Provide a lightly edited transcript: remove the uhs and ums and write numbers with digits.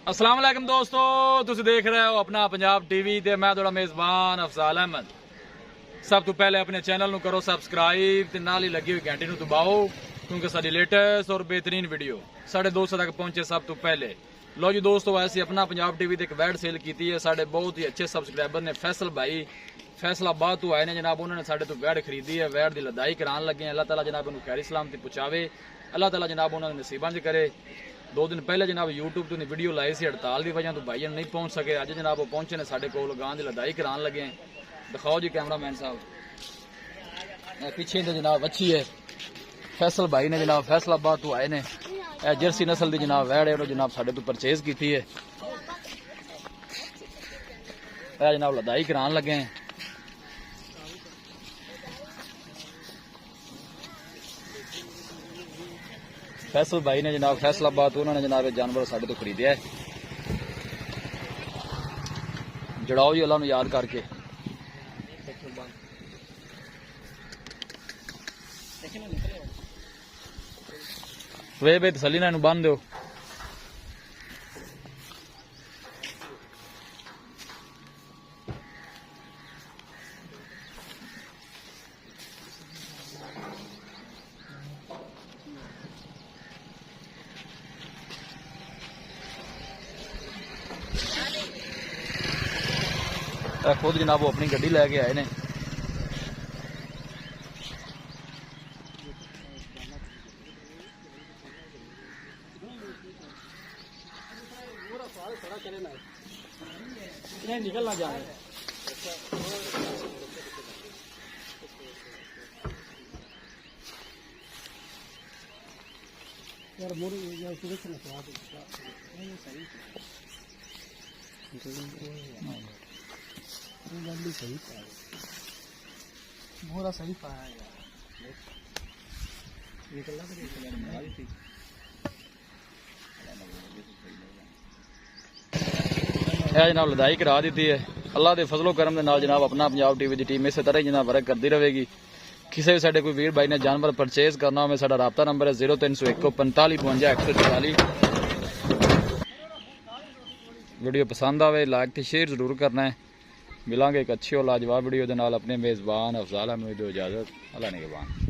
अस्सलाम वालेकुम दोस्तों, तुसीं देख रहे हो अपना पंजाब टीवी ते मैं तुहाडा मेज़बान अफजाल अहमद। सब तो पहले अपने चैनल नूं करो सबसक्राइब ते नाल ही लगी हुई घंटी नूं दबाओ क्योंकि साडी लेटेस्ट और बेहतरीन वीडियो साढ़े दोस्तों तक पहुंचे सब तो पहले। लो जी दोस्तों, ऐसी अपना पंजाब टीवी ते एक वैड सेल की है। साढ़े बहुत ही अच्छे सबसक्राइबर ने फैसल भाई फैसलाबाद तो आए ने जनाब, उन्होंने साढ़े तो वैड खरीदी है। वैड की लदाई करान लगे। अल्लाह ताला जनाब उन्होंने खैरी सलामती पहुँचावे। अल्लाह ताला जनाब उन्होंने नसीबां च करे। 2 दिन पहले जनाब यूट्यूब तो वीडियो लाई सी, हड़ताल की वजह तो भाई नहीं पहुँच सके। अज जनाब वो पहुंचे ने साढ़े कोल, गां की लदाई करान लगे। दिखाओ जी कैमरामैन साहब, पीछे तो जनाब अच्छी है। फैसल भाई ने जनाब फैसलाबाद तो आए ने। जर्सी नस्ल की जनाब वैड है जनाब साढ़े तो परचेज की है। जनाब लदाई करान लगे हैं। फैसल भाई ने जनाब फैसलाबाद उन्होंने जनाब जानवर साढ़े तो खरीदया है। जड़ाओ जी अल्लाह नूं याद करके। वे बे तसली ना बन दो। खुद जनाब वो अपनी गड्डी लैके आए ने। निकलना जाए यार मोड़ सही पाया, मोरा सही पाया यार। निकलना जनाब लदाई करा दी है। अल्लाह के फजलो करम के नाल जनाब अपना पंजाब टीवी की टीम इस तरह ही जनाब वर्क करती रहेगी। किसी भी साढ़े कोई वीर भाई ने जानवर परचेज करना हो, साडा राबता नंबर है 0301 45 52 144। वीडियो पसंद आवे लाइक तो शेयर जरूर करना है। मिलांगे एक अच्छी और लाजवाब वीडियो के नाल। अपने मेज़बान अफजाल अहमद को इजाजत। अल्लाह निगहबान।